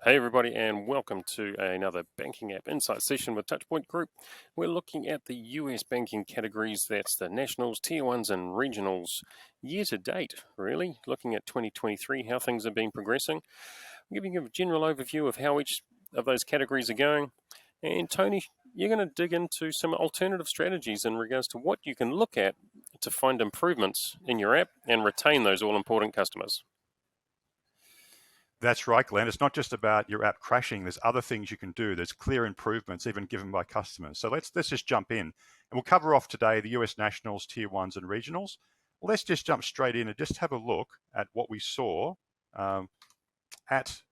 Hey everybody, and welcome to another Banking App Insight session with Touchpoint Group. We're looking at the US banking categories, that's the nationals, tier ones and regionals year to date, really, looking at 2023, how things have been progressing. I'm giving you a general overview of how each of those categories are going. And Tony, you're going to dig into some alternative strategies in regards to what you can look at to find improvements in your app and retain those all-important customers. That's right, Glenn. It's not just about your app crashing. There's other things you can do. There's clear improvements even given by customers. So let's just jump in. And we'll cover off today the US nationals, tier ones and regionals. Well, let's just jump straight in and just have a look at what we saw at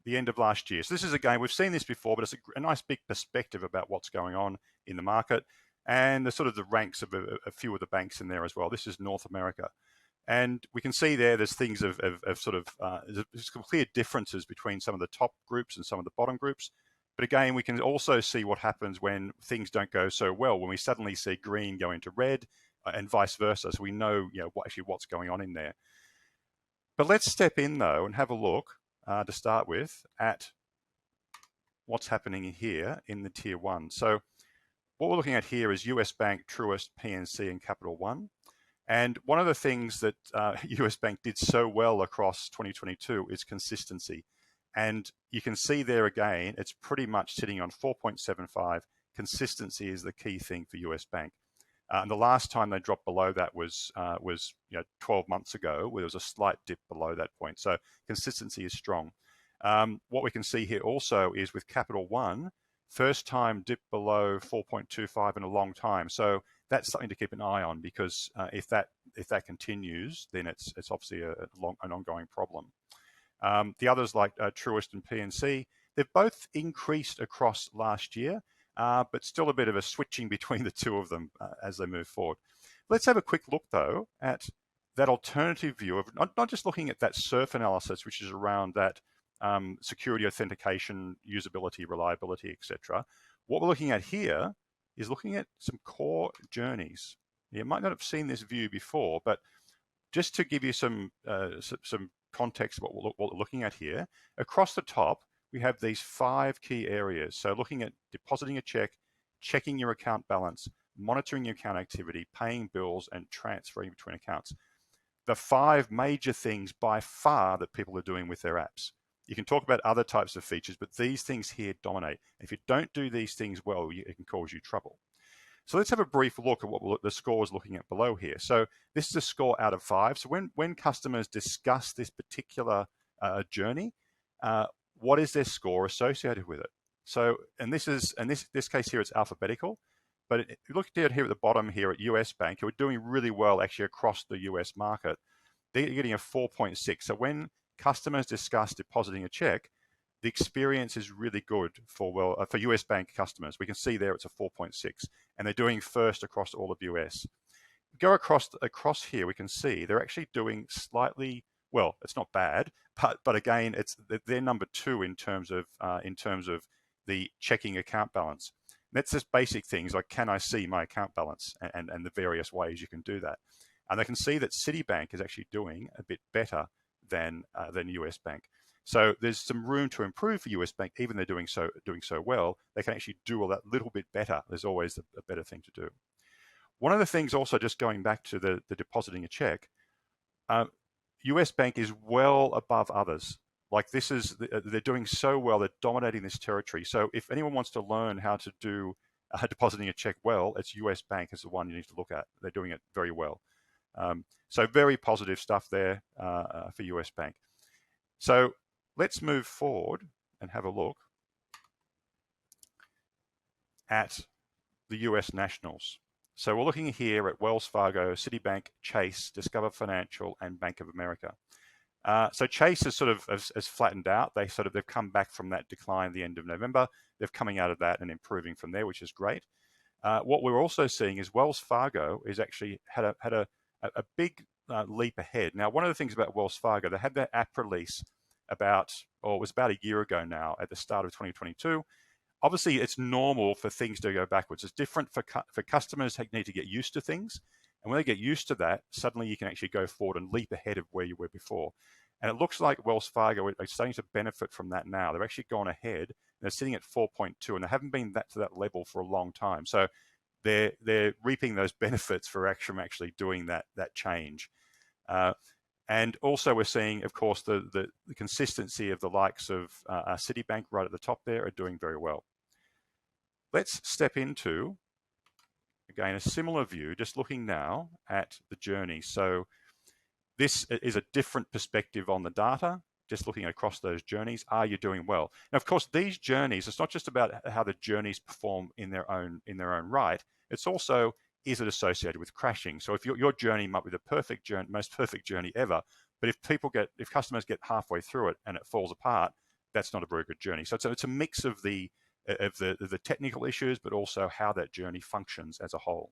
the end of last year. So this is, again, we've seen this before, but it's a nice big perspective about what's going on in the market and the sort of the ranks of a few of the banks in there as well. This is North America. And we can see there's things of sort of, there's clear differences between some of the top groups and some of the bottom groups. But again, we can also see what happens when things don't go so well, when we suddenly see green go into red and vice versa. So we know, what's going on in there. But let's step in though and have a look to start with at what's happening here in the tier one. So what we're looking at here is US Bank, Truist, PNC, and Capital One. And one of the things that US Bank did so well across 2022 is consistency. And you can see there again, it's pretty much sitting on 4.75. Consistency is the key thing for US Bank. And the last time they dropped below that was 12 months ago, where there was a slight dip below that point. So consistency is strong. What we can see here also is with Capital One, first time dip below 4.25 in a long time. So that's something to keep an eye on, because if that continues, then it's obviously an ongoing problem. The others like Truist and PNC, they've both increased across last year, but still a bit of a switching between the two of them as they move forward. Let's have a quick look though at that alternative view of not just looking at that surf analysis, which is around that security, authentication, usability, reliability, etc. What we're looking at here is looking at some core journeys. You might not have seen this view before, but just to give you some context about what we're looking at here, across the top, we have these 5 key areas. So looking at depositing a check, checking your account balance, monitoring your account activity, paying bills, and transferring between accounts. The 5 major things by far that people are doing with their apps. You can talk about other types of features, but these things here dominate. If you don't do these things well, it can cause you trouble. So let's have a brief look at what the score is looking at below here. So this is a score out of 5. So when customers discuss this particular journey, what is their score associated with it? So, and this case here, it's alphabetical. But if you look down here at the bottom here at US Bank, who are doing really well actually across the US market, they're getting a 4.6. So when customers discuss depositing a check, the experience is really good for US Bank customers. We can see there it's a 4.6, and they're doing first across all of US. Go across here, we can see they're actually doing slightly well. It's not bad, but again, they're number 2 in terms of the checking account balance. That's just basic things like, can I see my account balance, and the various ways you can do that. And they can see that Citibank is actually doing a bit better than US Bank. So there's some room to improve for US Bank, even they're doing so well. They can actually do all that little bit better. There's always a better thing to do. One of the things also, just going back to the depositing a check, US Bank is well above others. Like they're doing so well, they're dominating this territory. So if anyone wants to learn how to do depositing a check well, it's US Bank is the one you need to look at. They're doing it very well. So very positive stuff there for US Bank. So let's move forward and have a look at the US nationals. So we're looking here at Wells Fargo, Citibank, Chase, Discover Financial, and Bank of America. So Chase has flattened out. They've come back from that decline at the end of November. They're coming out of that and improving from there, which is great. What we're also seeing is Wells Fargo is actually had a big leap ahead. Now, one of the things about Wells Fargo, they had their app release it was about a year ago now at the start of 2022. Obviously, it's normal for things to go backwards. It's different for customers who need to get used to things. And when they get used to that, suddenly you can actually go forward and leap ahead of where you were before. And it looks like Wells Fargo are starting to benefit from that now. They've actually gone ahead, and they're sitting at 4.2, and they haven't been to that level for a long time. So they're reaping those benefits for actually doing that change. And also we're seeing, of course, the consistency of the likes of Citibank right at the top there are doing very well. Let's step into, again, a similar view, just looking now at the journey. So this is a different perspective on the data, just looking across those journeys. Are you doing well? Now, of course, these journeys, it's not just about how the journeys perform in their own right. It's also, is it associated with crashing? So if your journey might be the perfect journey, most perfect journey ever, but if customers get halfway through it and it falls apart, that's not a very good journey. So it's a mix of the technical issues, but also how that journey functions as a whole.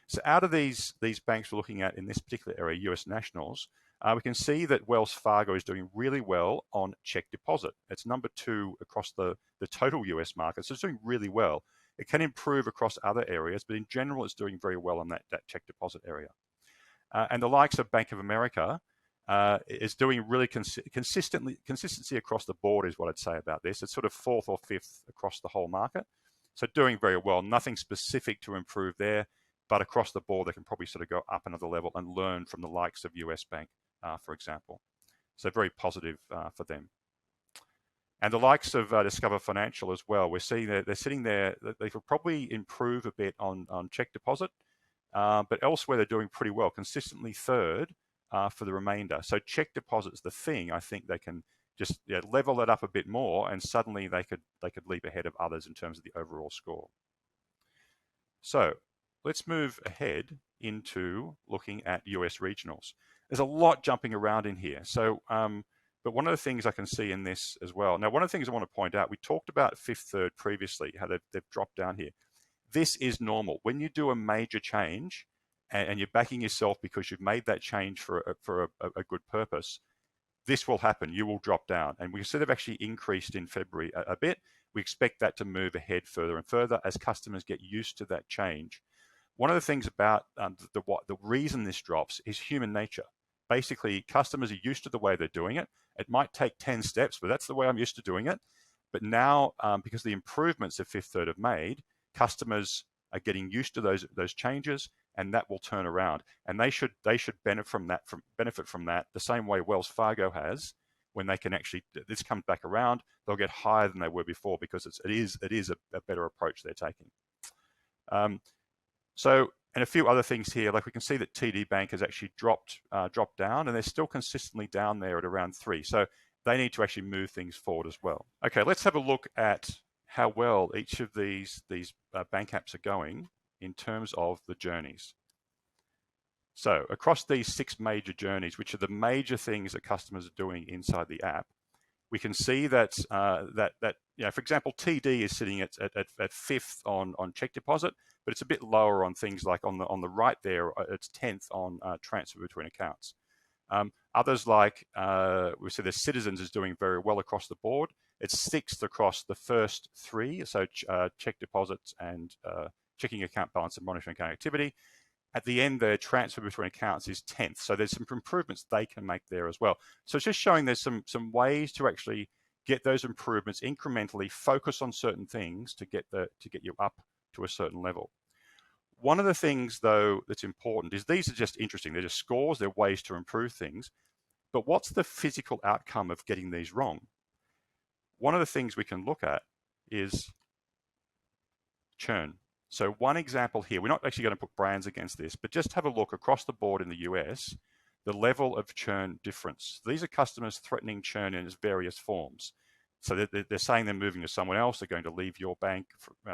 So out of these banks we're looking at in this particular area, US nationals, we can see that Wells Fargo is doing really well on check deposit. It's number 2 across the total US market, so it's doing really well. It can improve across other areas, but in general, it's doing very well on that check deposit area. And the likes of Bank of America is doing really consistency across the board is what I'd say about this. It's sort of 4th or 5th across the whole market. So doing very well, nothing specific to improve there, but across the board, they can probably sort of go up another level and learn from the likes of US Bank, for example. So very positive for them. And the likes of Discover Financial as well, we're seeing that they're sitting there, they could probably improve a bit on check deposit, but elsewhere they're doing pretty well, consistently 3rd for the remainder. So check deposit's the thing. I think they can just level it up a bit more, and suddenly they could leap ahead of others in terms of the overall score. So let's move ahead into looking at US regionals. There's a lot jumping around in here. So, but one of the things I can see in this as well. Now, one of the things I want to point out, we talked about 5th, 3rd previously, how they've dropped down here. This is normal. When you do a major change and you're backing yourself because you've made that change for a good purpose, this will happen. You will drop down. And we see they've actually increased in February a bit. We expect that to move ahead further and further as customers get used to that change. One of the things about the reason this drops is human nature. Basically, customers are used to the way they're doing it. It might take 10 steps, but that's the way I'm used to doing it. But now, because the improvements that 5th, 3rd have made, customers are getting used to those changes, and that will turn around. And they should benefit from that the same way Wells Fargo has. When they can actually, this comes back around, they'll get higher than they were before because it is a better approach they're taking. So, and a few other things here, like we can see that TD Bank has actually dropped down, and they're still consistently down there at around 3. So they need to actually move things forward as well. Okay, let's have a look at how well each of these bank apps are going in terms of the journeys. So across these 6 major journeys, which are the major things that customers are doing inside the app, we can see that for example, TD is sitting at 5th on check deposit, but it's a bit lower on things like on the right there, it's 10th on transfer between accounts. Others like we see the Citizens is doing very well across the board. It's 6th across the first 3, so check deposits and checking account balance and monitoring account activity. At the end, their transfer between accounts is 10th. So there's some improvements they can make there as well. So it's just showing there's some ways to actually get those improvements incrementally, focus on certain things to get you up to a certain level. One of the things, though, that's important is these are just interesting. They're just scores. They're ways to improve things. But what's the physical outcome of getting these wrong? One of the things we can look at is churn. So one example here, we're not actually going to put brands against this, but just have a look across the board in the US, the level of churn difference. These are customers threatening churn in its various forms. So they're saying they're moving to someone else, they're going to leave your bank,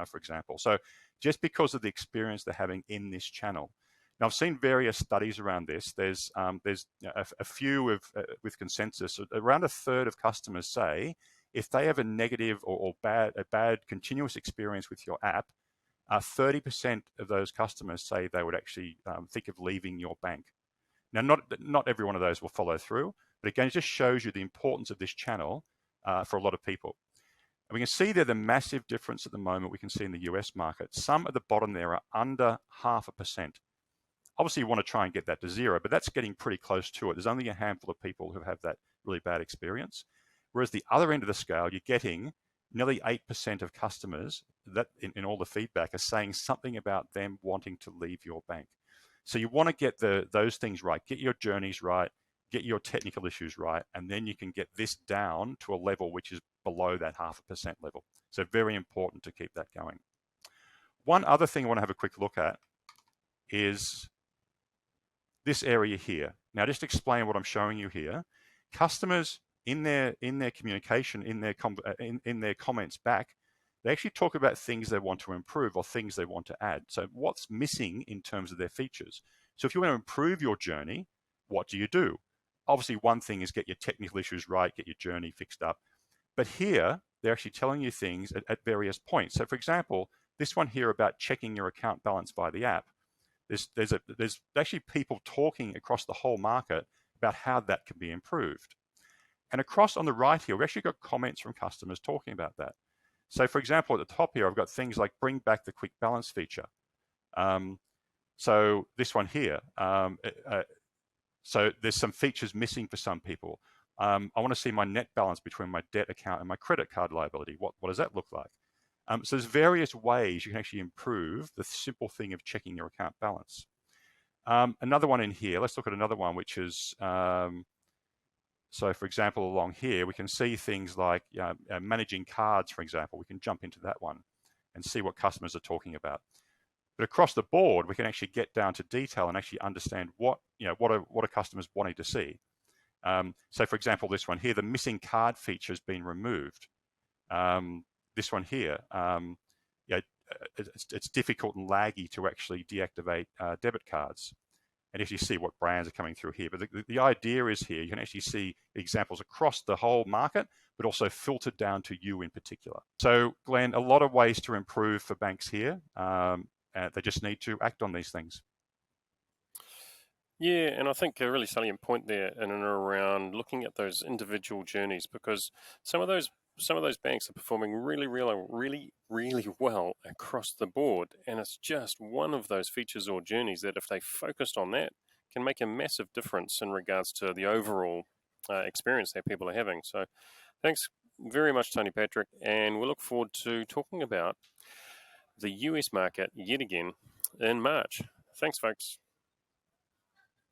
for example. So just because of the experience they're having in this channel. Now, I've seen various studies around this. There's a few with consensus. Around 1/3 of customers say if they have a negative or a bad continuous experience with your app, 30% of those customers say they would actually think of leaving your bank. Now, not every one of those will follow through, but again, it just shows you the importance of this channel for a lot of people. And we can see there the massive difference at the moment we can see in the US market. Some at the bottom there are under 0.5%. Obviously, you want to try and get that to zero, but that's getting pretty close to it. There's only a handful of people who have that really bad experience. Whereas the other end of the scale, you're getting nearly 8% of customers that in all the feedback are saying something about them wanting to leave your bank. So you want to get those things right, get your journeys right, get your technical issues right, and then you can get this down to a level which is below that 0.5% level. So very important to keep that going. One other thing I want to have a quick look at is this area here. Now, just explain what I'm showing you here. Customers in their communication, in their comments back, they actually talk about things they want to improve or things they want to add. So what's missing in terms of their features? So if you want to improve your journey, what do you do? Obviously, one thing is get your technical issues right, get your journey fixed up. But here, they're actually telling you things at various points. So for example, this one here about checking your account balance by the app, there's actually people talking across the whole market about how that can be improved. And across on the right here, we've actually got comments from customers talking about that. So for example, at the top here, I've got things like bring back the quick balance feature. So this one here, so there's some features missing for some people. I want to see my net balance between my debt account and my credit card liability. What does that look like? So there's various ways you can actually improve the simple thing of checking your account balance. Another one in here, let's look at another one, which is, so for example, along here, we can see things like managing cards, for example. We can jump into that one and see what customers are talking about. But across the board, we can actually get down to detail and actually understand what are customers wanting to see. So for example, this one here, the missing card feature has been removed. This one here, it's difficult and laggy to actually deactivate debit cards. And if you see what brands are coming through here. But the idea is here, you can actually see examples across the whole market, but also filtered down to you in particular. So Glenn, a lot of ways to improve for banks here. They just need to act on these things. Yeah, and I think a really salient point there in and around looking at those individual journeys, because some of those banks are performing really well across the board, and it's just one of those features or journeys that if they focused on that can make a massive difference in regards to the overall experience that people are having. So thanks very much, Tony Patrick, and we look forward to talking about the US market yet again in March. Thanks, folks.